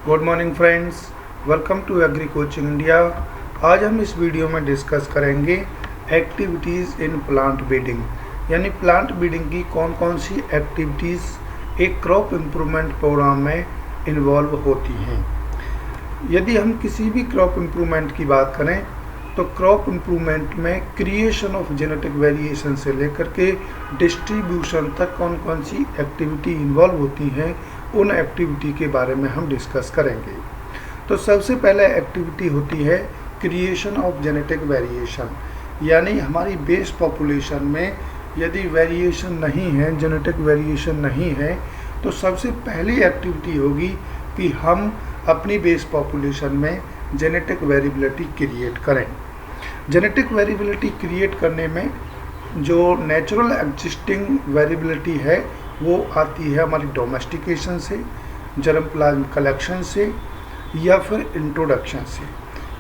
Good morning friends, welcome to agri coaching India. आज हम इस वीडियो में डिस्कस करेंगे एक्टिविटीज़ इन प्लांट ब्रीडिंग, यानी प्लांट ब्रीडिंग की कौन कौन सी एक्टिविटीज़ एक क्रॉप इम्प्रूवमेंट प्रोग्राम में इन्वॉल्व होती हैं। यदि हम किसी भी क्रॉप इम्प्रूवमेंट की बात करें तो क्रॉप इम्प्रूवमेंट में क्रिएशन ऑफ जेनेटिक वेरिएशन से लेकर के डिस्ट्रीब्यूशन तक कौन कौन सी एक्टिविटी इन्वॉल्व होती हैं, उन एक्टिविटी के बारे में हम डिस्कस करेंगे। तो सबसे पहले एक्टिविटी होती है क्रिएशन ऑफ जेनेटिक वेरिएशन, यानी हमारी बेस पॉपुलेशन में यदि वेरिएशन नहीं है, जेनेटिक वेरिएशन नहीं है, तो सबसे पहली एक्टिविटी होगी कि हम अपनी बेस पॉपुलेशन में जेनेटिक वेरिएबिलिटी क्रिएट करें। जेनेटिक वेरिएबिलिटी क्रिएट करने में जो नेचुरल एग्जिस्टिंग वेरिएबिलिटी है वो आती है हमारी डोमेस्टिकेशन से, जर्म प्लाज्म कलेक्शन से या फिर इंट्रोडक्शन से।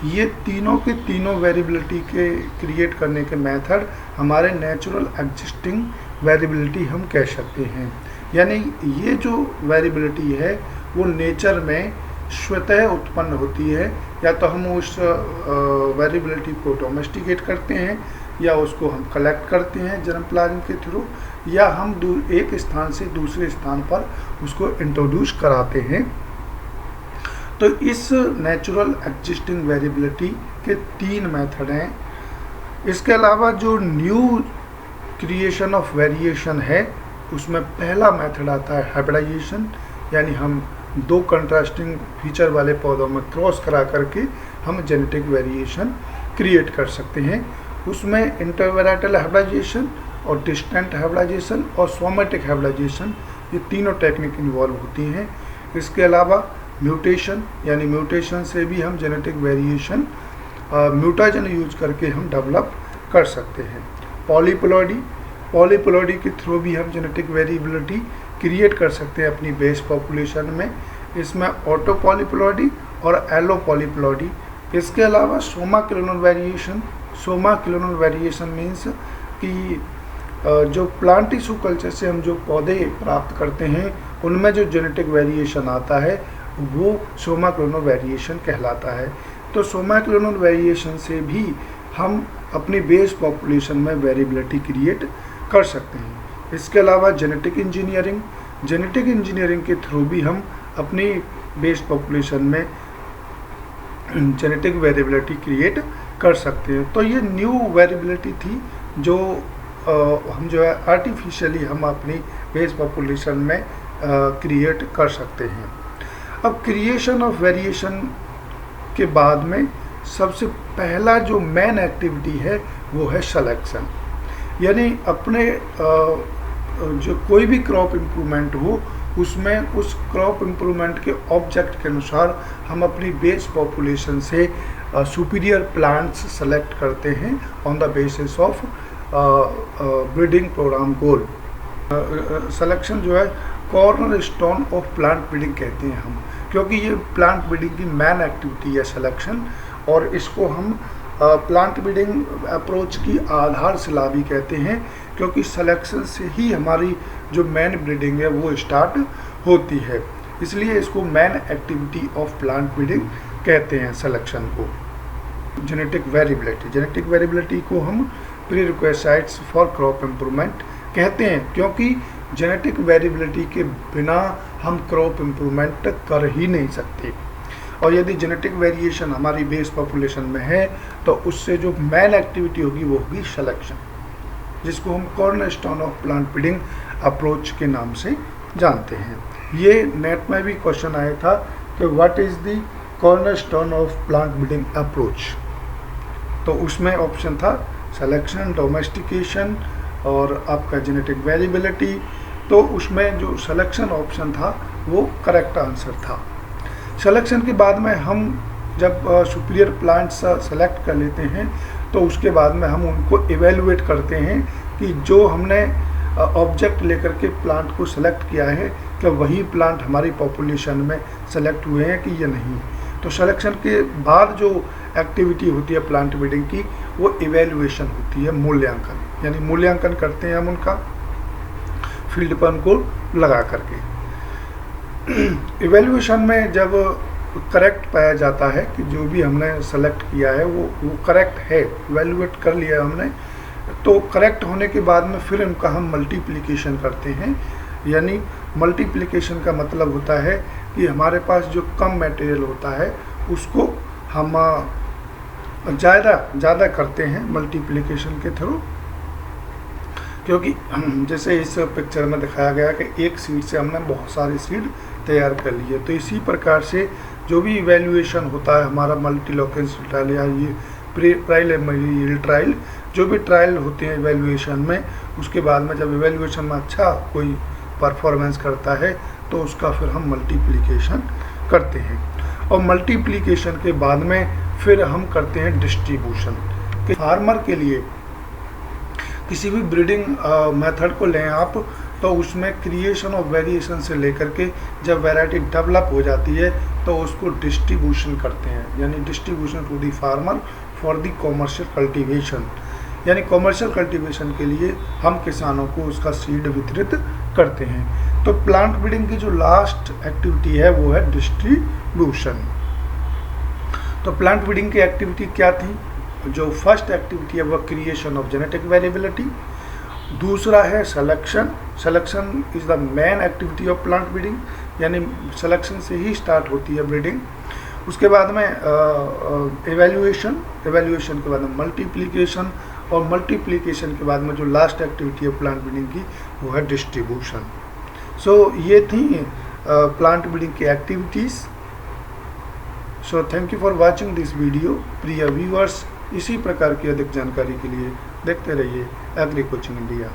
ये तीनों के तीनों वेरिएबिलिटी के क्रिएट करने के मेथड हमारे नेचुरल एग्जिस्टिंग वेरिएबिलिटी हम कह सकते हैं। यानी ये जो वेरिएबिलिटी है वो नेचर में स्वतः उत्पन्न होती है, या तो हम उस वेरिएबिलिटी को डोमेस्टिकेट करते हैं या उसको हम कलेक्ट करते हैं जर्म प्लाज्म के थ्रू, या हम एक स्थान से दूसरे स्थान पर उसको इंट्रोड्यूस कराते हैं। तो इस नेचुरल एग्जिस्टिंग वेरिएबिलिटी के तीन मेथड हैं। इसके अलावा जो न्यू क्रिएशन ऑफ वेरिएशन है उसमें पहला मेथड आता है हाइब्रिडाइजेशन, यानी हम दो कंट्रास्टिंग फीचर वाले पौधों में क्रॉस करा करके हम जेनेटिक वेरिएशन क्रिएट कर सकते हैं। उसमें इंटरवेराइटल हाइब्रिडाइजेशन और डिस्टेंट हाइब्रिडाइजेशन और सोमेटिक हाइब्रिडाइजेशन, ये तीनों टेक्निक इन्वॉल्व होती हैं। इसके अलावा म्यूटेशन, यानी म्यूटेशन से भी हम जेनेटिक वेरिएशन म्यूटाजन यूज करके हम डेवलप कर सकते हैं। पॉलीप्लॉइडी के थ्रू भी हम जेनेटिक वेरिएबिलिटी क्रिएट कर सकते हैं अपनी बेस पॉपुलेशन में। इसमें ऑटो पॉलीप्लॉइडी और एलो पॉलीप्लॉइडी। इसके अलावा Soma clonal variation. Soma clonal variation means कि जो प्लांट टिश्यू कल्चर से हम जो पौधे प्राप्त करते हैं उनमें जो जेनेटिक वेरिएशन आता है वो सोमा क्लोनल वेरिएशन कहलाता है। तो सोमा क्लोनल वेरिएशन से भी हम अपनी बेस पॉपुलेशन में वेरिएबिलिटी क्रिएट कर सकते हैं। इसके अलावा जेनेटिक इंजीनियरिंग के थ्रू भी हम अपनी बेस पॉपुलेशन में जेनेटिक वेरिएबिलिटी क्रिएट कर सकते हैं। तो ये न्यू वेरिएबिलिटी थी जो हम जो है आर्टिफिशियली हम अपनी बेस पॉपुलेशन में क्रिएट कर सकते हैं। अब क्रिएशन ऑफ वेरिएशन के बाद में सबसे पहला जो मेन एक्टिविटी है वो है सिलेक्शन, यानी अपने जो कोई भी क्रॉप इम्प्रूवमेंट हो उसमें उस क्रॉप इम्प्रूवमेंट के ऑब्जेक्ट के अनुसार हम अपनी बेस पॉपुलेशन से सुपीरियर प्लांट्स सेलेक्ट करते हैं on the basis of breeding programme goal. Selection जो है cornerstone of plant breeding कहते हैं हम, क्योंकि ये प्लांट ब्रीडिंग की मेन एक्टिविटी है सिलेक्शन, और इसको हम प्लांट ब्रीडिंग अप्रोच की आधारशिला भी कहते हैं, क्योंकि सिलेक्शन से ही हमारी जो मेन ब्रीडिंग है वो स्टार्ट होती है। इसलिए इसको main activity of plant breeding कहते हैं सिलेक्शन को। जेनेटिक वेरिएबिलिटी को हम प्रीरिक्विजिट्स फॉर क्रॉप इम्प्रूवमेंट कहते हैं, क्योंकि जेनेटिक वेरिएबिलिटी के बिना हम क्रॉप इम्प्रूवमेंट कर ही नहीं सकते। और यदि जेनेटिक वेरिएशन हमारी बेस पॉपुलेशन में है तो उससे जो मेन एक्टिविटी होगी वो होगी सिलेक्शन, जिसको हम cornerstone of plant breeding approach के नाम से जानते हैं। ये नेट में भी क्वेश्चन आया था कि what is the cornerstone of plant breeding approach, तो उसमें ऑप्शन था सिलेक्शन, डोमेस्टिकेशन और आपका जेनेटिक वेरिएबिलिटी। तो उसमें जो सिलेक्शन ऑप्शन था वो करेक्ट आंसर था। सिलेक्शन के बाद में हम जब सुपीरियर प्लांट्स सेलेक्ट कर लेते हैं तो उसके बाद में हम उनको इवेलुएट करते हैं कि जो हमने ऑब्जेक्ट लेकर के प्लांट को सेलेक्ट किया है कि वही प्लांट हमारी पॉपुलेशन में सेलेक्ट हुए हैं कि ये नहीं। तो सिलेक्शन के बाद जो एक्टिविटी होती है प्लांट ब्रीडिंग की वो इवेलुएशन होती है, मूल्यांकन, यानी मूल्यांकन करते हैं हम उनका फील्ड पर उनको लगा करके। इवेल्यूएशन में जब करेक्ट पाया जाता है कि जो भी हमने सेलेक्ट किया है वो करेक्ट है, इवैल्यूएट कर लिया हमने, तो करेक्ट होने के बाद में फिर इनका हम मल्टीप्लिकेशन करते हैं। यानी मल्टीप्लिकेशन का मतलब होता है कि हमारे पास जो कम मटेरियल होता है उसको हम ज़्यादा करते हैं मल्टीप्लिकेशन के थ्रू, क्योंकि जैसे इस पिक्चर में दिखाया गया कि एक सीड से हमने बहुत सारी सीड तैयार कर ली है। तो इसी प्रकार से जो भी इवैल्यूएशन होता है हमारा मल्टीलोकेंस ट्रायल या ये प्रीलिमिनरी ट्रायल, जो भी ट्रायल होते हैं इवैल्यूएशन में, उसके बाद में जब इवैल्यूएशन में अच्छा कोई परफॉर्मेंस करता है तो उसका फिर हम मल्टीप्लिकेशन करते हैं। और मल्टीप्लिकेशन के बाद में फिर हम करते हैं डिस्ट्रीब्यूशन। फार्मर के लिए किसी भी ब्रीडिंग मेथड को लें आप, तो उसमें क्रिएशन और वेरिएशन से लेकर के जब वैरायटी डेवलप हो जाती है तो उसको डिस्ट्रीब्यूशन करते हैं, यानी distribution to the farmer for the commercial cultivation. यानी कॉमर्शियल कल्टीवेशन के लिए हम किसानों को उसका सीड वितरित करते हैं। तो प्लांट ब्रीडिंग की जो लास्ट एक्टिविटी है वो है डिस्ट्रीब्यूशन। तो प्लांट ब्रीडिंग की एक्टिविटी क्या थी? जो फर्स्ट एक्टिविटी है वह क्रिएशन ऑफ जेनेटिक वेरिएबिलिटी, दूसरा है selection. Selection is the main activity of plant breeding, यानी सिलेक्शन से ही स्टार्ट होती है ब्रीडिंग। उसके बाद में एवेल्यूएशन, एवेल्यूएशन के बाद में मल्टीप्लिकेशन, और मल्टीप्लिकेशन के बाद में जो लास्ट एक्टिविटी है प्लांट ब्रीडिंग की वो है डिस्ट्रीब्यूशन। सो ये थी प्लांट ब्रीडिंग की activities. So thank you for watching this video. प्रिय व्यूअर्स, इसी प्रकार की अधिक जानकारी के लिए देखते रहिए एग्री कोचिंग इंडिया।